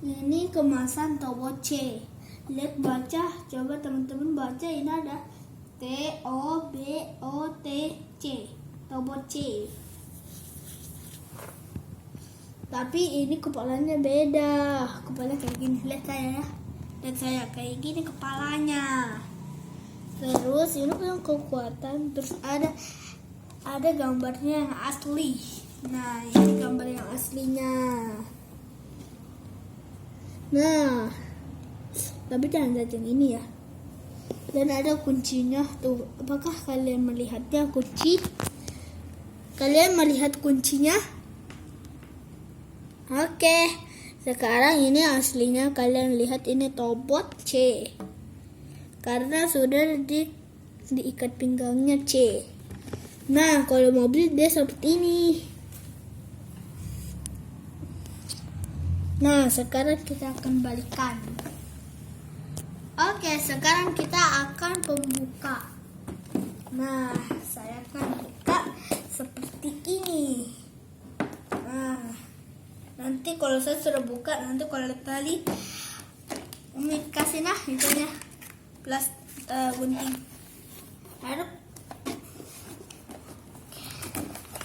Ini kemasan Tobo C. Lihat, baca, coba teman-teman baca, ini ada TOBOTC, Tobo C. Tapi ini kepalanya beda, kepalanya kayak gini. Lihat saya kayak gini kepalanya. Terus ini yang kekuatan, terus ada gambarnya yang asli. Nah, ini gambar yang aslinya. Nah, tapi jangan lihat yang ini ya. Dan ada kuncinya tuh. Apakah kalian melihatnya, kunci? Kalian melihat kuncinya? Oke. Sekarang ini aslinya, kalian lihat ini Tobot C. Karena sudah diikat pinggangnya C. Nah, kalau mobil dia seperti ini. Nah, sekarang kita akan balikan. Oke, sekarang kita akan pembuka. Nah, saya akan buka seperti ini. Nah, nanti kalau saya sudah buka, nanti kalau tadi Umi kasih itunya gunting. Aduk.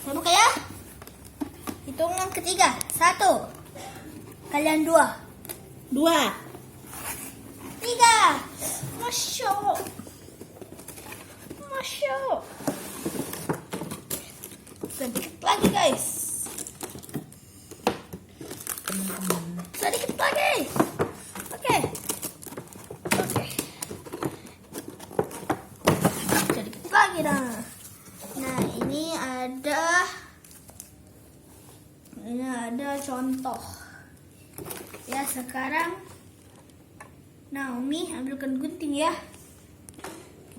Saya buka ya. Hitungan ketiga. 1. Kalian 2. 3. Masya Allah. Sedikit lagi guys. Sedikit lagi. Oke. Sedikit lagi dah. Nah, ini ada contoh. Ya, sekarang Naomi ambilkan gunting ya.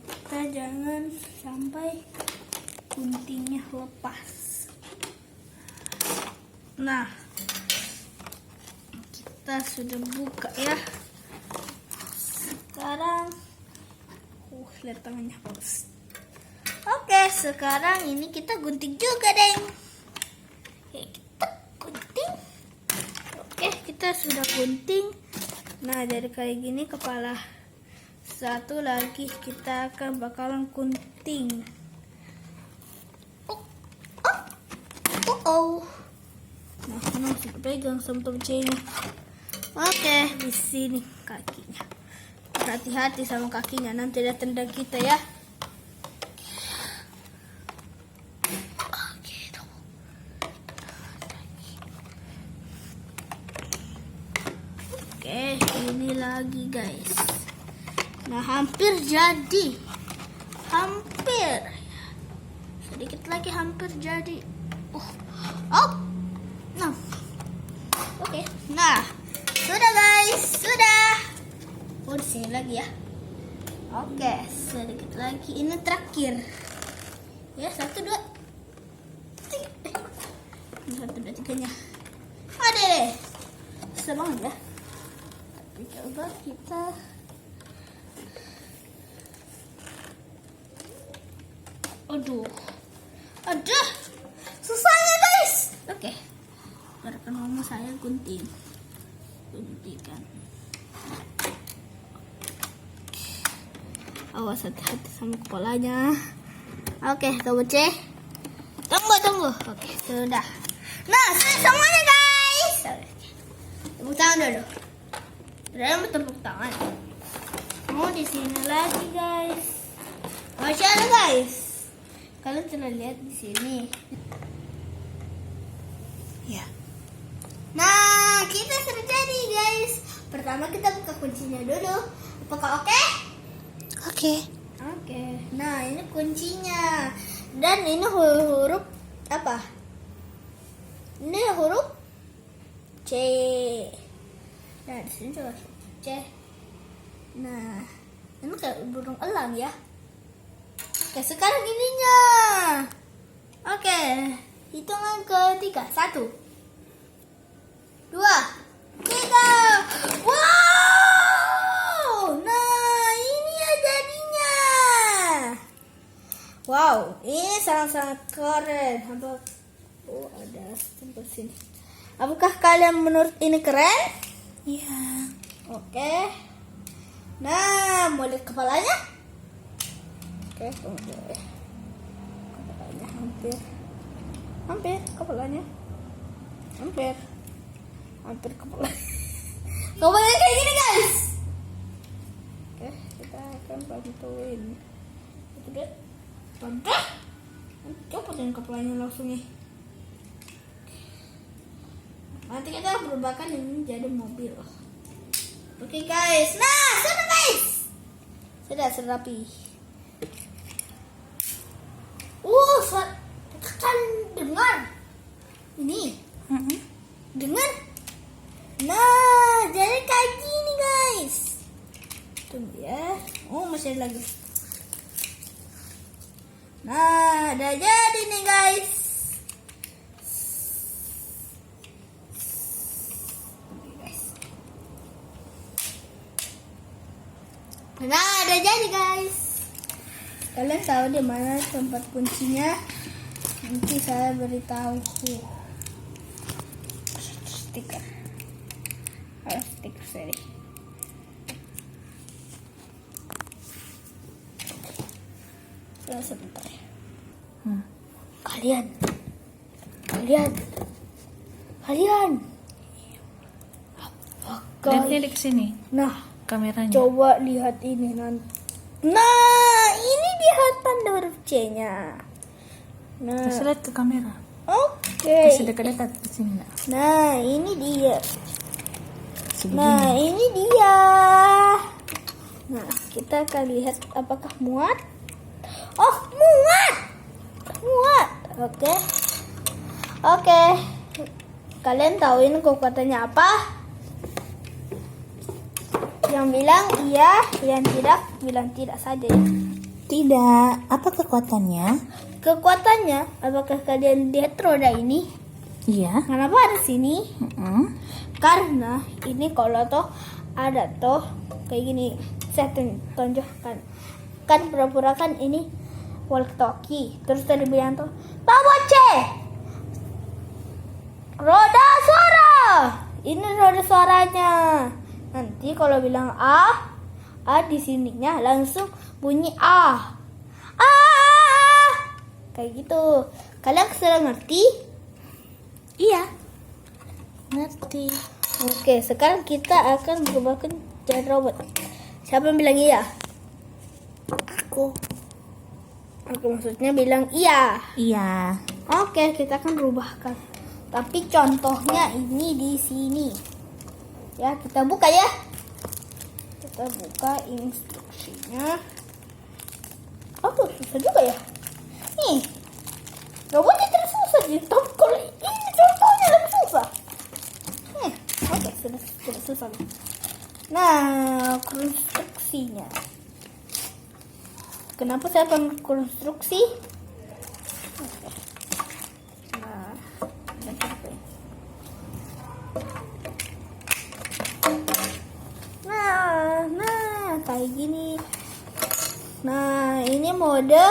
Kita jangan sampai guntingnya lepas. Nah, kita sudah buka ya. Sekarang lihat tangannya bagus. Oke, sekarang ini kita gunting juga, Deng. Kita gunting. Oke, kita sudah gunting. Nah, dari kayak gini kepala. Satu lagi kita bakalan gunting. Nah, masih pegang sama C-nya. Oke, di sini kakinya. Hati-hati sama kakinya, nanti dia tendang kita ya. Oke, ini lagi guys. Nah, hampir jadi. Sedikit lagi hampir jadi. Nah. Oke. Nah, sudah guys, sudah. Di sini lagi ya. Oke, sedikit lagi. Ini terakhir. Ya, 1, 2, 3. 1, 2, 3-nya. Ada. Susah banget ya. Coba kita aduh susahnya guys. Oke, biarkan mama saya guntingkan. Awas, hati-hati sama kepalanya. Oke, Tobo C, tunggu. Oke, sudah. Nah, sudah semuanya guys. Tepuk tangan dulu. Tepuk tangan. Mau di sini lagi guys. Masya Allah guys. Kalian sudah lihat di sini. Ya. Nah, kita sudah jadi guys. Pertama kita buka kuncinya dulu. Apakah oke? Oke. Nah, ini kuncinya. Dan ini huruf apa? Ini huruf C. Nah, di sini juga C. Nah, ini kayak burung elang ya. Oke, sekarang ininya. Oke, hitungan ketiga. 1, 2, 3. Wow! Nah, ini ya jadinya. Wow, ini sangat-sangat keren. Ada sampai sini. Apakah kalian menurut ini keren? Iya. Oke. Nah, mau lihat kepalanya? Oke, tunggu. Kepalanya hampir kepalanya. Hampir kepalanya. Kepalanya kayak gini, guys. Oke, kita akan bantuin. Itu dia. Bantu. Copotin kepalanya langsung nih. Nanti kita berubahkan ini jadi mobil. Oke guys, nah sudah guys, sudah rapi. Kan dengar ini, dengar. Nah jadi kayak gini guys. Tunggu ya. Oh masih ada lagi. Nah udah jadi nih guys. Nah, ada jadi guys. Kalian tahu di mana tempat kuncinya? Nanti saya beritahu. Stiker. Ada stiker seri. Sebentar ya. Kalian. Lihatnya di sini. Nah, Kameranya. coba lihat ini nanti. Nah, ini lihatan huruf C-nya. Nah, Terus lihat ke kamera. oke. Kasih dekat-dekat ke sini. Nah, ini dia. Segini. Nah, ini dia. Nah, kita akan lihat apakah muat. Oh, muat. Oke. Kalian tahu ini kekuatannya apa? Yang bilang iya, yang tidak bilang tidak saja ya. Tidak. Apa kekuatannya? Kekuatannya, apakah kalian lihat roda ini? Iya. Kenapa ada sini? Karena ini kalau toh ada toh kayak gini, saya tunjukkan. Kan pura-pura kan ini walkie talkie. Terus tadi bilang tuh, Pak C, roda suara. Ini roda suaranya. Nanti kalau bilang A di sininya langsung bunyi A. Kayak gitu. Kalian sudah ngerti? Iya. Ngerti. Oke, sekarang kita akan berubahkan jadi robot. Siapa yang bilang iya? Aku. Oke, maksudnya bilang iya. Iya. Oke, kita akan rubahkan. Tapi contohnya ini di sini. Ya, kita buka ya. Kita buka instruksinya. Oh, susah juga ya. Nih, robotnya tidak susah sih. Tapi kalau ini contohnya lebih susah. Oke, sudah susah. Nah, konstruksinya. Kenapa saya konstruksi? Nah, kayak gini. Nah, ini mode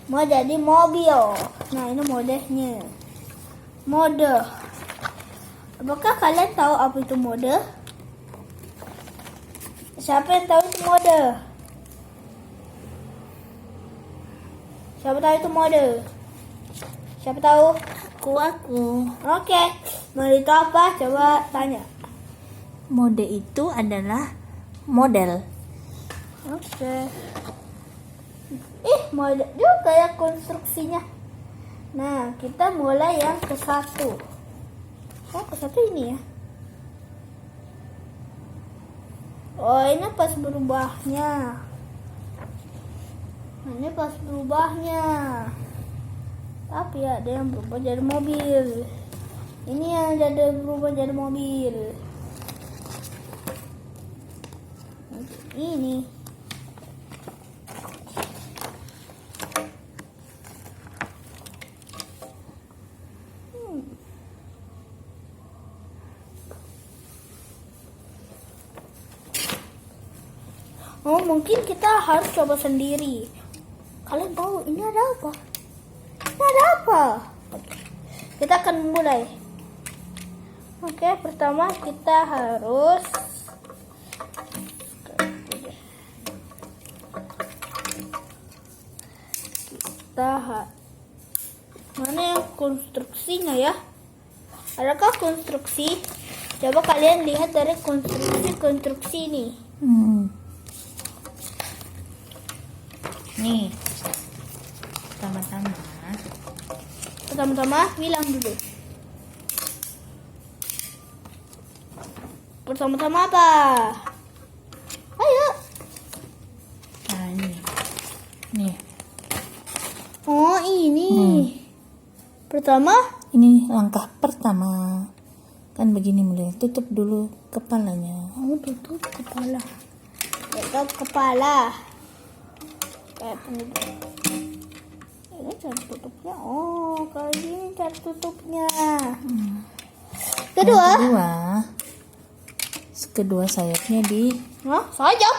mau jadi mobil. Nah, ini modenya. Mode. Apakah kalian tahu apa itu mode? Siapa yang tahu itu mode? Siapa tahu itu mode? Siapa tahu? Aku. Oke. Mode itu apa? Coba tanya. Mode itu adalah model. Oke. Mode juga ya konstruksinya. Nah, kita mulai yang ke satu. Oh, ke satu ini ya. Oh, ini pas berubahnya. Ini pas berubahnya. Tapi ada yang berubah jadi mobil. Ini yang jadi berubah jadi mobil. Ini. Oh, mungkin kita harus coba sendiri. Kalian tahu ini ada apa? Ini ada apa? Kita akan mulai. Oke, pertama kita harus Tahan. Mana yang konstruksinya ya? Adakah konstruksi? Coba kalian lihat dari konstruksi ini. Nih. Pertama-tama bilang dulu. Pertama-tama apa? Ayo. Nah, ini. Nih. Oh, ini. Pertama, Ini langkah pertama. Kan begini mulai. Tutup dulu kepalanya. tutup kepala. Tutup kepala. Kayak penutup. Ini cara tutupnya. Oh, kayak gini cara tutupnya. Kedua. Kedua sayapnya di Hah? Sayap?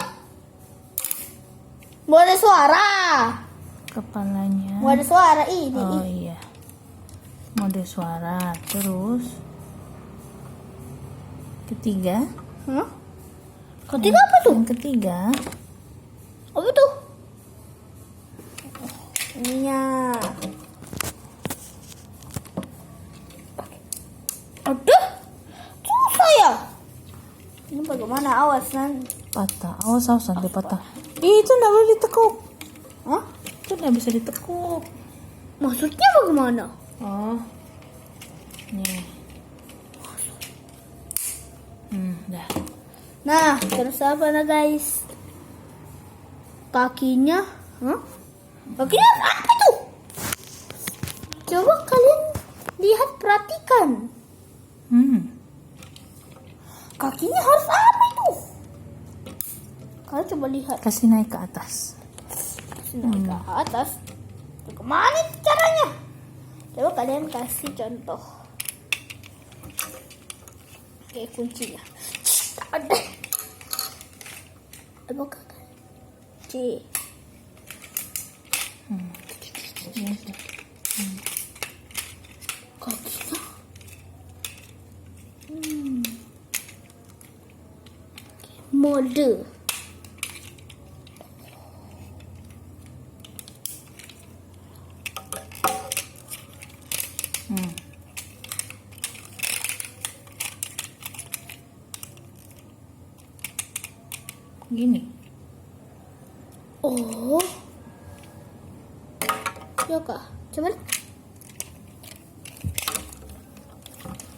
Mau ada suara. kepalanya. Mau ada suara ini. Oh iya. Mode suara. Terus ketiga. Hah? Ketiga apa tuh? Yang ketiga. Apa tuh? Ininya. Aduh, susah ya. Ini bagaimana? Awas nanti. Patah. Awas nanti patah. Ih, itu nggak boleh ditekuk. Hah? Itu nggak bisa ditekuk. Maksudnya bagaimana? Oh. Nih. Dah. Nah, terus apa nah guys? Kakinya, hah? Kakinya apa tuh? Coba kalian lihat, perhatikan. Kakinya harus apa itu? Kalian coba lihat. Kasih naik ke atas. Naik ke atas. Kemana itu caranya? Coba kalian kasih contoh. Oke, kuncinya. Ada. Apakah C? Kakinya. Mode. Gini. Oh. Ya kah? Coba.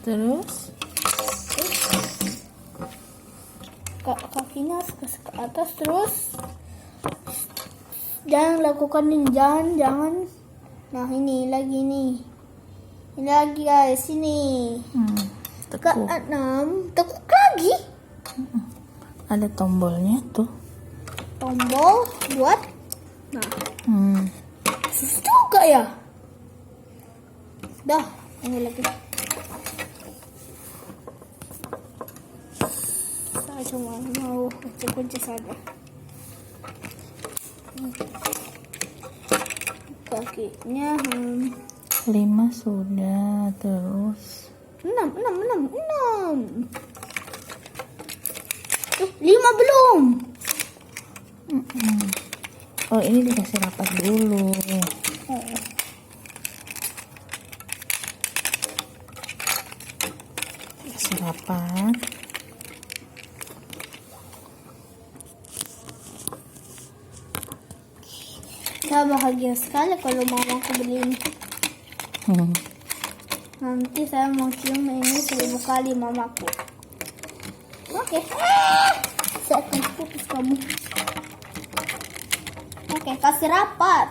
Terus Kakinya ke atas terus. Jangan lakukan ini, jangan. Nah, ini lagi nih. Ini lagi guys, ini. Ke tekuk. 6, tekuk lagi. Ada tombolnya tuh. Tombol buat. Nah, susah juga ya. Dah, ini lagi. Saya cuma mau kunci saja. Kakinya 5 sudah. Terus 6. 5 belum. oh, ini dikasih rapat dulu. Kasih rapat. Saya bahagia sekali kalau mamaku beliin. Nanti saya mau cium ini 1000 kali mamaku. Oke. Saya akan putus kamu. Oke, kasih rapat.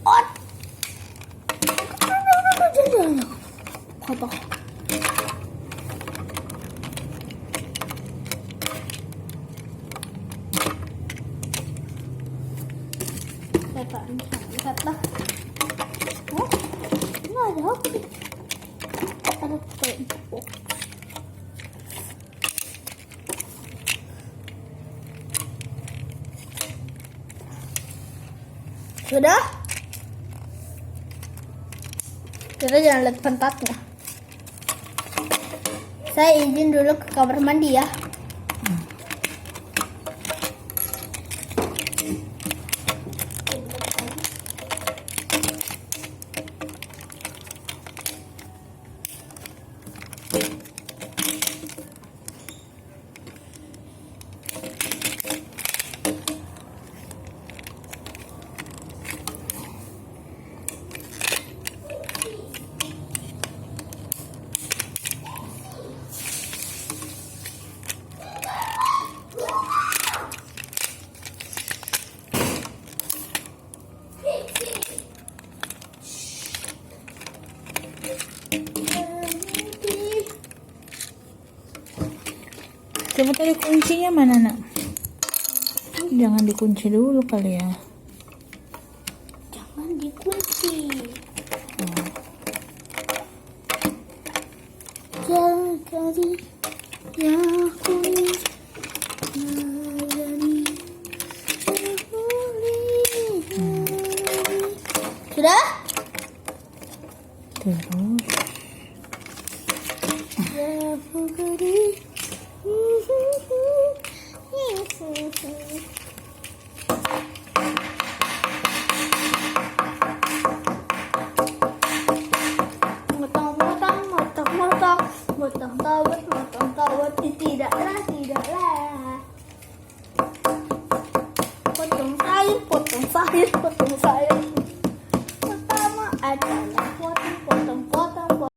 Bat. Kotor. Lihat lah. Oh, ini ada apa? Ada tembok. Sudah? Kita jangan lihat pantatnya. Saya izin dulu ke kamar mandi ya. Coba tadi kuncinya mana, nak? Jangan dikunci dulu kali ya. Jangan dikunci. Jangan kali ya kuning. Sudah? Terus Ya pugari. Motong tawat, tidaklah. Potong sayur. Pertama adalah